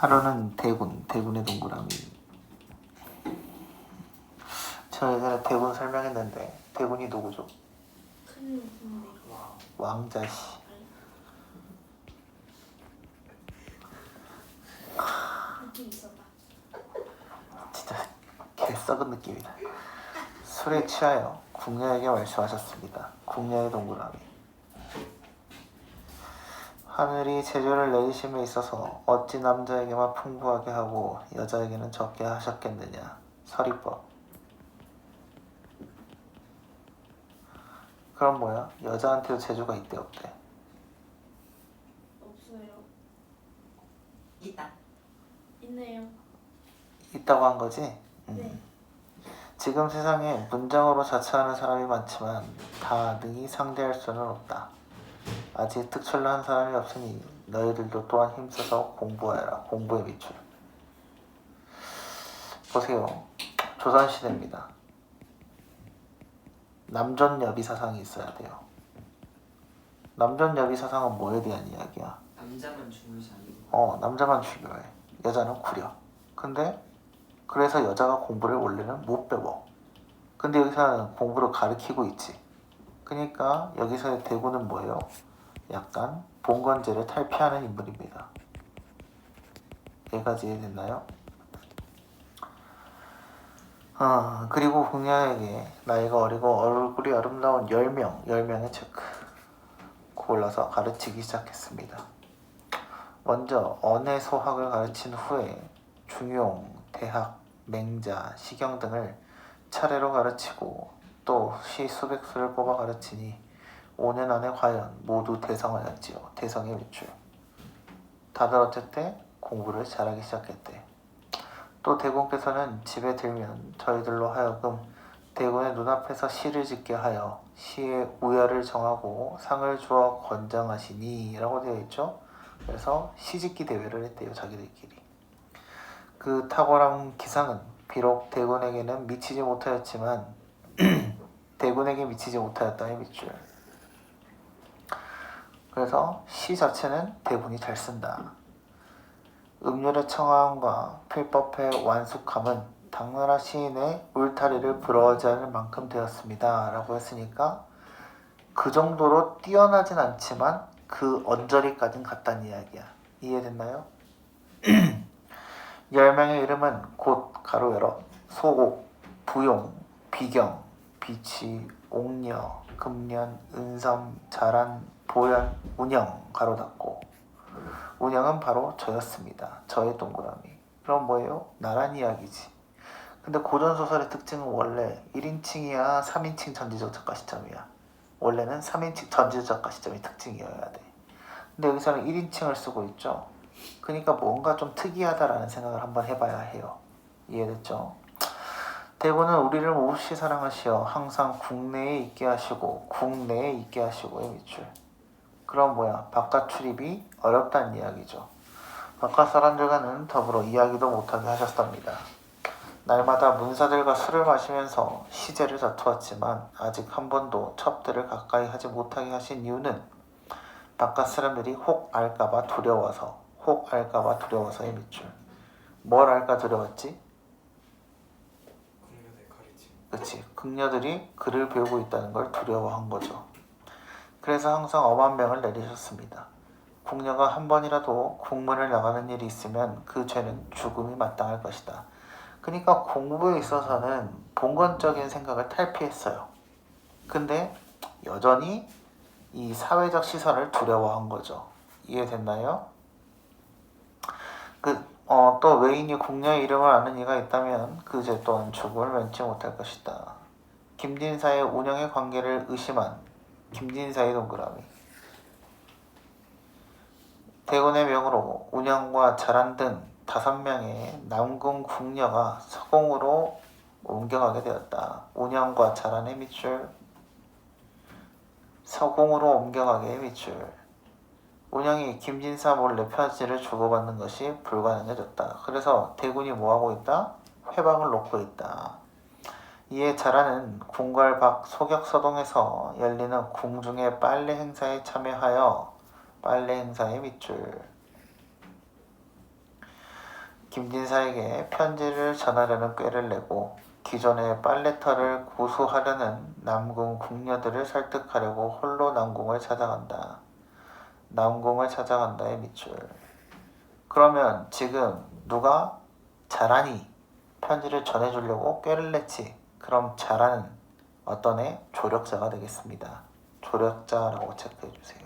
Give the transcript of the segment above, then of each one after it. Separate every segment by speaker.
Speaker 1: 하루는 대군의 동그라미. 저 예전에 대군 설명했는데 대군이 누구죠?
Speaker 2: 큰 군대.
Speaker 1: 왕자씨.
Speaker 2: 느낌 있었다.
Speaker 1: 진짜 개썩은 느낌이다. 술에 취하여 궁녀에게 말씀하셨습니다. 궁녀의 동그라미. 하늘이 재주를 내리심에 있어서 어찌 남자에게만 풍부하게 하고 여자에게는 적게 하셨겠느냐. 서리법. 그럼 뭐야? 여자한테도 재주가 있대 없대?
Speaker 2: 없어요.
Speaker 3: 있다.
Speaker 2: 있네요.
Speaker 1: 있다고 한 거지?
Speaker 2: 네.
Speaker 1: 지금 세상에 문장으로 자처하는 사람이 많지만 다 능히 상대할 수는 없다. 아직 특출로 한 사람이 없으니 너희들도 또한 힘써서 공부하여라. 공부의 비출. 보세요. 조선시대입니다. 남존여비 사상이 있어야 돼요. 남존여비 사상은 뭐에 대한 이야기야?
Speaker 3: 남자만 중요시 아니고.
Speaker 1: 남자만 중요해. 여자는 구려. 근데 그래서 여자가 공부를 원래는 못 배워. 근데 여기서는 공부를 가르치고 있지. 그러니까 여기서의 대구는 뭐예요? 약간 봉건제를 탈피하는 인물입니다. 여기까지 이해됐나요? 그리고 궁녀에게 나이가 어리고 얼굴이 아름다운 10명의 체크 골라서 가르치기 시작했습니다. 먼저 언의 소학을 가르친 후에 중용, 대학, 맹자, 시경 등을 차례로 가르치고 또 시 수백 수를 뽑아 가르치니 5년 안에 과연 모두 대성하였지요. 대성의 외출. 다들 어쨌든 공부를 잘하기 시작했대. 또 대군께서는 집에 들면 저희들로 하여금 대군의 눈앞에서 시를 짓게 하여 시의 우열을 정하고 상을 주어 권장하시니 라고 되어 있죠. 그래서 시짓기 대회를 했대요. 자기들끼리. 그 탁월한 기상은 비록 대군에게는 미치지 못하였지만 대군에게 미치지 못하였다의 밑줄. 그래서 시 자체는 대군이 잘 쓴다. 음률의 청아함과 필법의 완숙함은 당나라 시인의 울타리를 부러워하지 않을 만큼 되었습니다. 라고 했으니까 그 정도로 뛰어나진 않지만 그 언저리까지는 갔다는 이야기야. 이해됐나요? 10명의 이름은 곧 가로 열어 소옥, 부용, 비경, 비치, 옥녀, 금년, 은섬, 자란, 보현, 운영 가로 닫고 운영은 바로 저였습니다. 저의 동그라미. 그럼 뭐예요? 나란 이야기지. 근데 고전소설의 특징은 원래 1인칭이야 3인칭 전지적 작가 시점이야. 원래는 3인칭 전지적 작가 시점이 특징이어야 돼. 근데 여기서는 1인칭을 쓰고 있죠. 그러니까 뭔가 좀 특이하다라는 생각을 한번 해봐야 해요. 이해됐죠? 대부는 우리를 몹시 사랑하시어 항상 국내에 있게 하시고 국내에 있게 하시고의 밑줄. 그럼 뭐야? 바깥 출입이 어렵다는 이야기죠. 바깥 사람들과는 더불어 이야기도 못하게 하셨답니다. 날마다 문사들과 술을 마시면서 시제를 다투었지만 아직 한 번도 첩들을 가까이 하지 못하게 하신 이유는 바깥 사람들이 혹 알까봐 두려워서의 밑줄. 뭘 알까 두려웠지?
Speaker 3: 국녀들 가르침.
Speaker 1: 그치. 궁녀들이 글을 배우고 있다는 걸 두려워한 거죠. 그래서 항상 엄한 명을 내리셨습니다. 궁녀가 한 번이라도 국문을 나가는 일이 있으면 그 죄는 죽음이 마땅할 것이다. 그러니까 공부에 있어서는 본건적인 생각을 탈피했어요. 근데 여전히 이 사회적 시선을 두려워한 거죠. 이해됐나요? 또 외인이 궁녀의 이름을 아는 이가 있다면 그 죄 또한 죽음을 면치 못할 것이다. 김진사의 운영의 관계를 의심한 김진사의 동그라미. 대군의 명으로 운영과 자란 등 5명의 남궁 궁녀가 서공으로 옮겨가게 되었다. 운영과 자란의 밑줄. 서공으로 옮겨가게 밑줄. 운영이 김진사 몰래 편지를 주고받는 것이 불가능해졌다. 그래서 대군이 뭐하고 있다? 회방을 놓고 있다. 이에 자라는 궁궐 밖 소격서동에서 열리는 궁중의 빨래 행사에 참여하여 빨래 행사의 밑줄. 김진사에게 편지를 전하려는 꾀를 내고 기존의 빨래터를 고수하려는 남궁 궁녀들을 설득하려고 홀로 남궁을 찾아간다. 남궁을 찾아간다의 밑줄. 그러면 지금 누가 자란이 편지를 전해주려고 꾀를 냈지. 그럼 자란은 어떤 애? 조력자가 되겠습니다. 조력자라고 체크해주세요.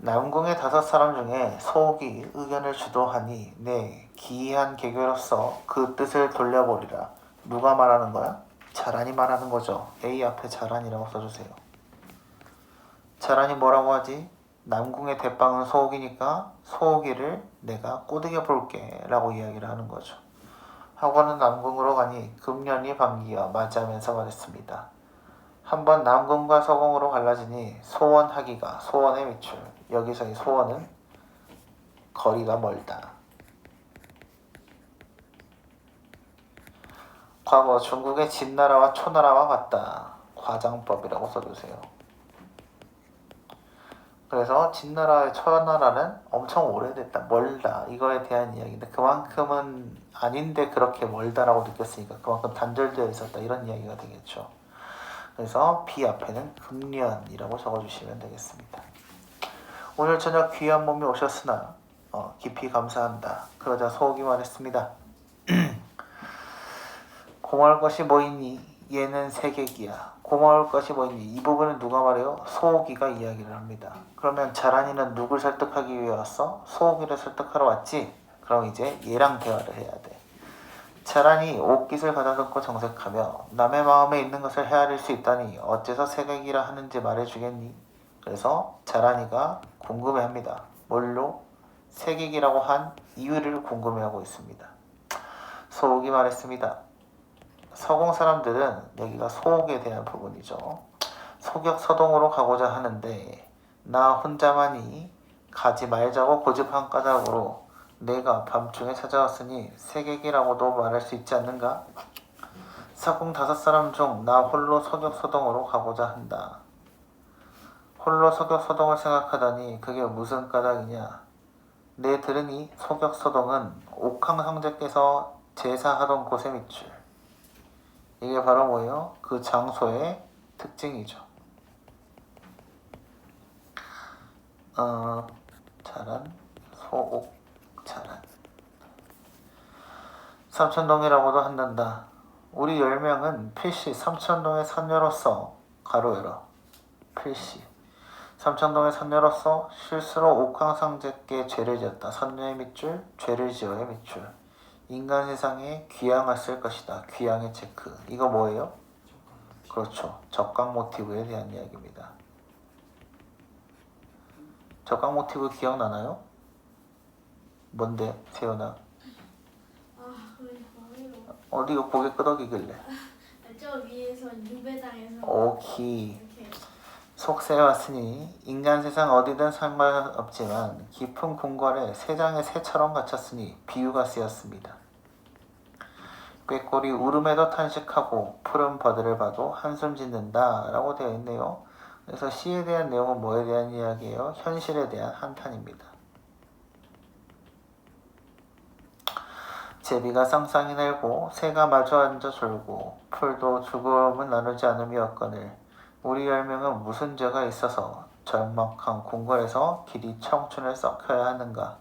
Speaker 1: 남궁의 5사람 중에 소옥이 의견을 주도하니 네 기이한 계교로서 그 뜻을 돌려보리라. 누가 말하는 거야? 자란이 말하는 거죠. A 앞에 자란이라고 써주세요. 자란이 뭐라고 하지? 남궁의 대빵은 소옥이니까 소옥이를 내가 꼬드겨 볼게 라고 이야기를 하는 거죠. 하고는 남궁으로 가니 금년이 반기어 맞이하면서 말했습니다. 한번 남궁과 서궁으로 갈라지니 소원하기가 소원의 밑줄. 여기서의 소원은 거리가 멀다. 과거 중국의 진나라와 초나라와 같다. 과장법이라고 써주세요. 그래서 진나라의 초나라는 엄청 오래됐다, 멀다 이거에 대한 이야기인데 그만큼은 아닌데 그렇게 멀다라고 느꼈으니까 그만큼 단절되어 있었다 이런 이야기가 되겠죠. 그래서 B 앞에는 금년이라고 적어주시면 되겠습니다. 오늘 저녁 귀한 몸이 오셨으나 깊이 감사한다. 그러자 소옥이 말했습니다. 고마울 것이 뭐 있니? 얘는 세객이야. 고마울 것이 뭐 있니? 이 부분은 누가 말해요? 소옥이가 이야기를 합니다. 그러면 자란이는 누굴 설득하기 위해 왔어? 소옥이를 설득하러 왔지? 그럼 이제 얘랑 대화를 해야 돼. 자란이 옷깃을 가다듬고 정색하며 남의 마음에 있는 것을 헤아릴 수 있다니 어째서 세객이라 하는지 말해주겠니? 그래서 자란이가 궁금해합니다. 뭘로? 세객이라고 한 이유를 궁금해하고 있습니다. 소옥이 말했습니다. 서공 사람들은 여기가 소옥에 대한 부분이죠. 소격서동으로 가고자 하는데 나 혼자만이 가지 말자고 고집한 까닭으로 내가 밤중에 찾아왔으니 세객이라고도 말할 수 있지 않는가? 서공 5사람 중 나 홀로 소격서동으로 가고자 한다. 홀로 소격서동을 생각하다니 그게 무슨 까닭이냐? 내 들으니 소격서동은 옥황상제께서 제사하던 곳의 밑줄. 이게 바로 뭐예요? 그 장소의 특징이죠. 자란, 소옥, 자란. 삼천동이라고도 한단다. 우리 10명은 필시 삼천동의 선녀로서 가로 열어. 필시. 삼천동의 선녀로서 실수로 옥황상제께 죄를 지었다. 선녀의 밑줄, 죄를 지어의 밑줄. 인간 세상에 귀양했을 것이다. 귀양의 체크. 이거 뭐예요? 그렇죠. 적강 모티브에 대한 이야기입니다. 적강 모티브 기억나나요? 뭔데, 세연아?
Speaker 2: 그래 뭐예요?
Speaker 1: 어디가 고개 끄덕이길래?
Speaker 2: 저 위에서 유배당에서
Speaker 1: 오키.
Speaker 2: 이렇게
Speaker 1: 속세에 왔으니 인간 세상 어디든 상관없지만 깊은 궁궐에 새장의 새처럼 갇혔으니 비유가 쓰였습니다. 꾀꼬리 울음에도 탄식하고 푸른 버들을 봐도 한숨 짓는다 라고 되어 있네요. 그래서 시에 대한 내용은 뭐에 대한 이야기예요? 현실에 대한 한탄입니다. 제비가 쌍쌍이 날고 새가 마주 앉아 졸고 풀도 죽음을 나누지 않음이었거늘 우리 10명은 무슨 죄가 있어서 절막한 궁궐에서 길이 청춘을 썩혀야 하는가?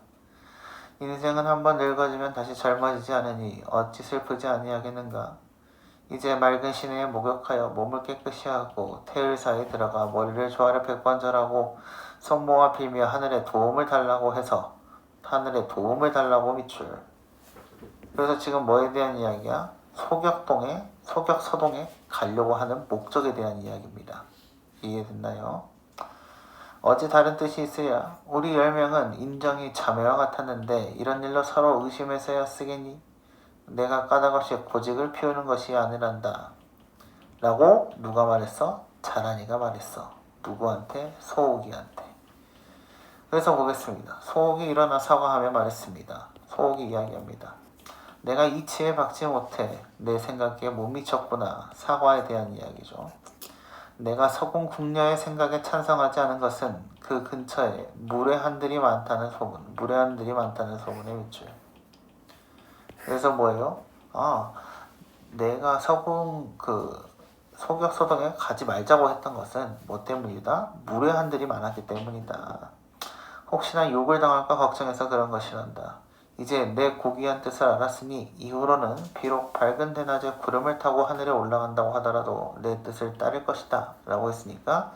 Speaker 1: 인생은 한번 늙어지면 다시 젊어지지 않으니 어찌 슬프지 아니하겠는가? 이제 맑은 시내에 목욕하여 몸을 깨끗이 하고 태을사에 들어가 머리를 조아려 100번 절하고 손모아 빌며 하늘에 도움을 달라고 해서 하늘에 도움을 달라고 밑줄. 그래서 지금 뭐에 대한 이야기야? 소격서동에 가려고 하는 목적에 대한 이야기입니다. 이해됐나요? 어찌 다른 뜻이 있으랴? 우리 10명은 인정이 자매와 같았는데 이런 일로 서로 의심해서야 쓰겠니? 내가 까닭없이 고직을 피우는 것이 아니란다. 라고 누가 말했어? 자란이가 말했어. 누구한테? 소옥이한테. 그래서 보겠습니다. 소옥이 일어나 사과하며 말했습니다. 소옥이 이야기합니다. 내가 이치에 박지 못해 내 생각에 못 미쳤구나. 사과에 대한 이야기죠. 내가 서궁 궁녀의 생각에 찬성하지 않은 것은 그 근처에 무례한들이 많다는 소문, 무례한들이 많다는 소문의 밑줄. 그래서 뭐예요? 내가 소격소동에 가지 말자고 했던 것은 뭐 때문이다? 무례한들이 많았기 때문이다. 혹시나 욕을 당할까 걱정해서 그런 것이란다. 이제 내 고귀한 뜻을 알았으니 이후로는 비록 밝은 대낮에 구름을 타고 하늘에 올라간다고 하더라도 내 뜻을 따를 것이다 라고 했으니까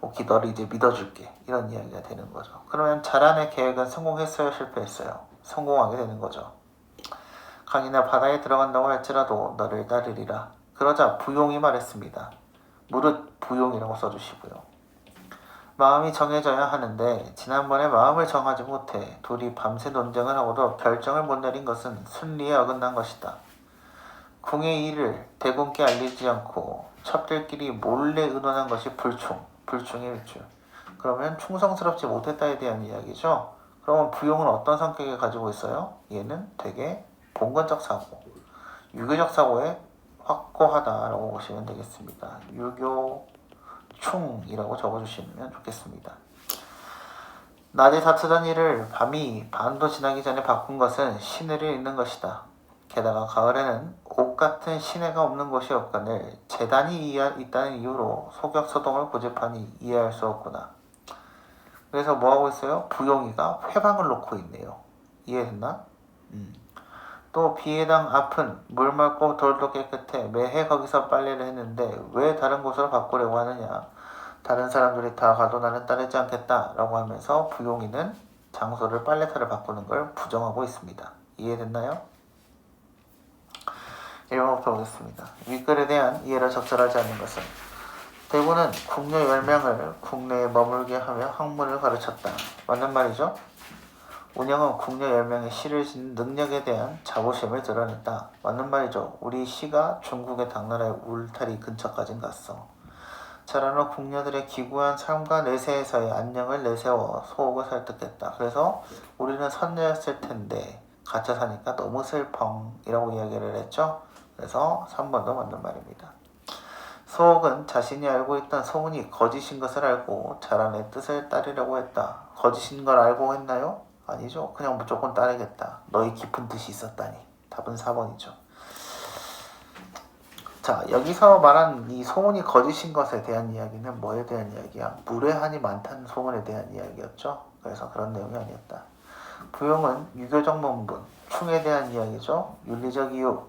Speaker 1: 오케이, 너를 이제 믿어줄게, 이런 이야기가 되는 거죠. 그러면 자란의 계획은 성공했어요, 실패했어요? 성공하게 되는 거죠. 강이나 바다에 들어간다고 할지라도 너를 따르리라. 그러자 부용이 말했습니다. 무릇 부용이라고 써주시고요. 마음이 정해져야 하는데 지난번에 마음을 정하지 못해 둘이 밤새 논쟁을 하고도 결정을 못 내린 것은 순리에 어긋난 것이다. 궁의 일을 대군께 알리지 않고 첩들끼리 몰래 의논한 것이 불충의 밑줄. 그러면 충성스럽지 못했다에 대한 이야기죠. 그러면 부용은 어떤 성격을 가지고 있어요? 얘는 되게 봉건적 사고, 유교적 사고에 확고하다라고 보시면 되겠습니다. 유교충이라고 적어주시면 좋겠습니다. 낮에 다투던 일을 밤이 반도 지나기 전에 바꾼 것은 시내를 잇는 것이다. 게다가 가을에는 옷 같은 시내가 없는 곳이 없거늘 재단이 있다는 이유로 소격소동을 고집하니 이해할 수 없구나. 그래서 뭐하고 있어요? 부용이가 회방을 놓고 있네요. 이해됐나? 또 비해당 앞은 물 맑고 돌도 깨끗해 매해 거기서 빨래를 했는데 왜 다른 곳으로 바꾸려고 하느냐. 다른 사람들이 다 가도 나는 따르지 않겠다 라고 하면서 부용이는 장소를 빨래터를 바꾸는 걸 부정하고 있습니다. 이해됐나요? 1번부터 보겠습니다. 윗글에 대한 이해를 적절하지 않는 것은 대구는 궁녀 10명을 국내에 머물게 하며 학문을 가르쳤다. 맞는 말이죠? 운영은 궁녀 10명의 시를 짓는 능력에 대한 자부심을 드러냈다. 맞는 말이죠. 우리 시가 중국의 당나라의 울타리 근처까진 갔어. 자라는 궁녀들의 기구한 삶과 내세에서의 안녕을 내세워 소옥을 설득했다. 그래서 우리는 선녀였을 텐데 갇혀 사니까 너무 슬펑이라고 이야기를 했죠. 그래서 3번도 맞는 말입니다. 소옥은 자신이 알고 있던 소문이 거짓인 것을 알고 자란의 뜻을 따르려고 했다. 거짓인 걸 알고 했나요? 아니죠. 그냥 무조건 따르겠다. 너희 깊은 뜻이 있었다니. 답은 4번이죠. 자, 여기서 말한 이 소문이 거짓인 것에 대한 이야기는 뭐에 대한 이야기야? 무례한이 많다는 소문에 대한 이야기였죠. 그래서 그런 내용이 아니었다. 부용은 유교적 문분, 충에 대한 이야기죠. 윤리적 이유.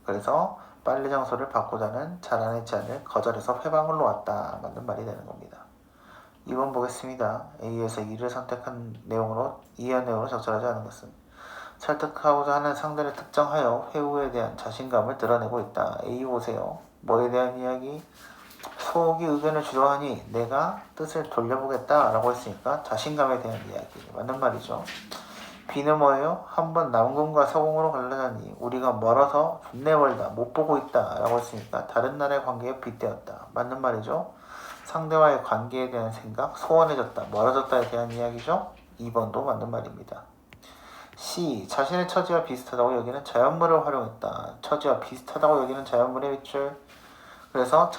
Speaker 1: 그래서 빨래 장소를 바꾸자는 자란의 제안을 거절해서 회방을 놓았다. 맞는 말이 되는 겁니다. 2번 보겠습니다. A에서 2를 선택한 내용으로 이해한 내용으로 적절하지 않은 것은 설득하고자 하는 상대를 특정하여 회우에 대한 자신감을 드러내고 있다. A 보세요. 뭐에 대한 이야기? 소옥이 의견을 주도하니 내가 뜻을 돌려보겠다 라고 했으니까 자신감에 대한 이야기. 맞는 말이죠. B는 뭐예요? 한번 남궁과 서궁으로 갈라자니 우리가 멀어서 존내 멀다 못 보고 있다 라고 했으니까 다른 나라의 관계에 빗대었다. 맞는 말이죠. 상대와의 관계에 대한 생각, 소원해졌다, 멀어졌다에 대한 이야기죠. 2번도 맞는 말입니다. C. 자신의 처지와 비슷하다고 여기는 자연물을 활용했다. 처지와 비슷하다고 여기는 자연물의 밑줄. 그래서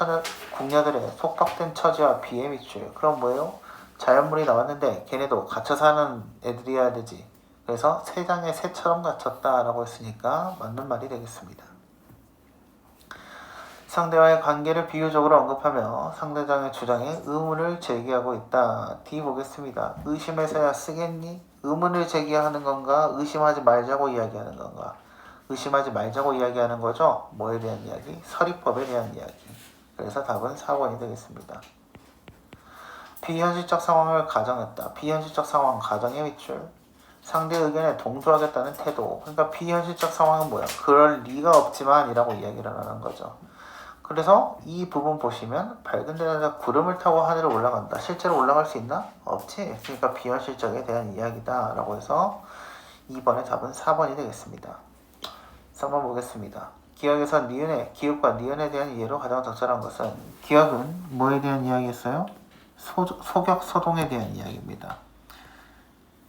Speaker 1: 궁녀들의 속박된 처지와 비의 밑줄. 그럼 뭐예요? 자연물이 나왔는데 걔네도 갇혀 사는 애들이어야 되지. 그래서 새장의 새처럼 갇혔다 라고 했으니까 맞는 말이 되겠습니다. 상대와의 관계를 비유적으로 언급하며 상대방의 주장에 의문을 제기하고 있다. D 보겠습니다. 의심해서야 쓰겠니? 의문을 제기하는 건가? 의심하지 말자고 이야기하는 건가? 의심하지 말자고 이야기하는 거죠. 뭐에 대한 이야기? 서리법에 대한 이야기. 그래서 답은 4번이 되겠습니다. 비현실적 상황을 가정했다. 비현실적 상황 가정의 밑줄. 상대 의견에 동조하겠다는 태도. 그러니까 비현실적 상황은 뭐야? 그럴 리가 없지만 이라고 이야기를 하는 거죠. 그래서 이 부분 보시면 밝은 데다가 구름을 타고 하늘에 올라간다. 실제로 올라갈 수 있나? 없지. 그러니까 비현실적에 대한 이야기다 라고 해서 2번의 답은 4번이 되겠습니다. 3번 보겠습니다. 기억에서 기억과 니은에 대한 이해로 가장 적절한 것은 기억은 뭐에 대한 이야기였어요? 소격소동에 대한 이야기입니다.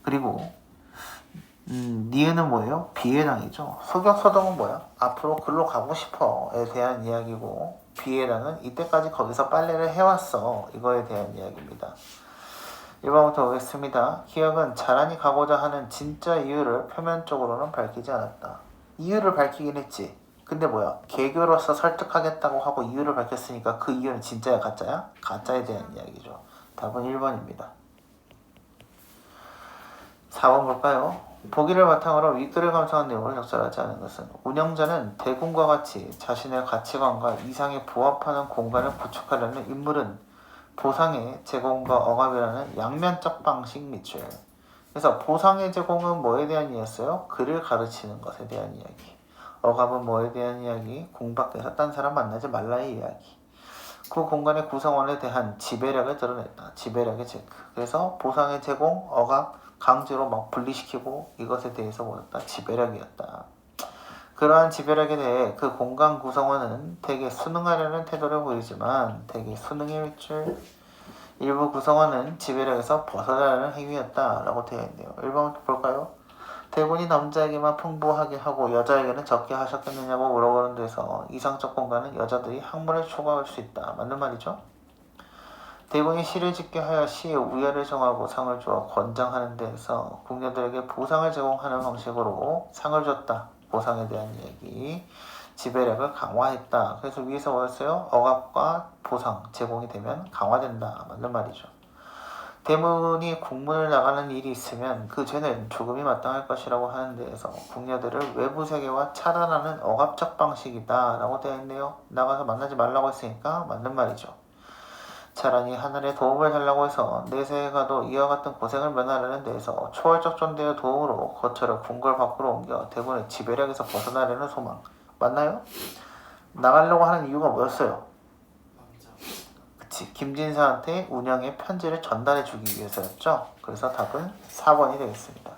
Speaker 1: 그리고 니은은 뭐예요? 비해당이죠. 소격소동은 뭐야? 앞으로 글로 가고 싶어에 대한 이야기고, 비해당은 이때까지 거기서 빨래를 해왔어 이거에 대한 이야기입니다. 1번부터 보겠습니다. 기억은 자란이 가고자 하는 진짜 이유를 표면적으로는 밝히지 않았다. 이유를 밝히긴 했지. 근데 뭐야? 개교로서 설득하겠다고 하고 이유를 밝혔으니까 그 이유는 진짜야 가짜야? 가짜에 대한 이야기죠. 답은 1번입니다. 4번 볼까요? 보기를 바탕으로 윗글을 감상한 내용을 적절하지 않은 것은 운영자는 대군과 같이 자신의 가치관과 이상에 부합하는 공간을 구축하려는 인물은 보상의 제공과 억압이라는 양면적 방식 밑줄. 그래서 보상의 제공은 뭐에 대한 이야기였어요? 그를 가르치는 것에 대한 이야기. 억압은 뭐에 대한 이야기? 공 밖에서 딴 사람 만나지 말라의 이야기. 그 공간의 구성원에 대한 지배력을 드러냈다. 지배력의 체크. 그래서 보상의 제공, 억압, 강제로 막 분리시키고 이것에 대해서 뭐였다? 지배력이었다. 그러한 지배력에 대해 그 공간 구성원은 대개 순응하려는 태도를 보이지만 대개 순응의 밑줄. 일부 구성원은 지배력에서 벗어나려는 행위였다 라고 되어 있네요. 1번부터 볼까요? 대본이 남자에게만 풍부하게 하고 여자에게는 적게 하셨겠느냐고 물어보는 데서 이상적 공간은 여자들이 학문을 초과할 수 있다. 맞는 말이죠? 대본이 시를 짓게 하여 시의 우열을 정하고 상을 주어 권장하는 데에서 궁녀들에게 보상을 제공하는 방식으로 상을 줬다. 보상에 대한 이야기. 지배력을 강화했다. 그래서 위에서 뭐였어요? 억압과 보상 제공이 되면 강화된다. 맞는 말이죠. 대문이 국문을 나가는 일이 있으면 그 죄는 죽음이 마땅할 것이라고 하는 데에서 궁녀들을 외부 세계와 차단하는 억압적 방식이다 라고 되어 있네요. 나가서 만나지 말라고 했으니까 맞는 말이죠. 차라리 하늘의 도움을 달라고 해서 내세에 가도 이와 같은 고생을 면하려는 데에서 초월적 존재의 도움으로 거처를 궁궐 밖으로 옮겨 대군의 지배력에서 벗어나려는 소망. 맞나요? 나가려고 하는 이유가 뭐였어요?
Speaker 3: 왕자.
Speaker 1: 그치, 김진사한테 운영의 편지를 전달해 주기 위해서였죠. 그래서 답은 4번이 되겠습니다.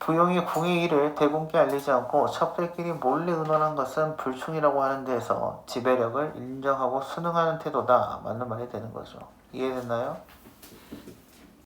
Speaker 1: 부용이 궁의 일을 대군께 알리지 않고 첩들끼리 몰래 의논한 것은 불충이라고 하는 데에서 지배력을 인정하고 순응하는 태도다. 맞는 말이 되는 거죠. 이해됐나요?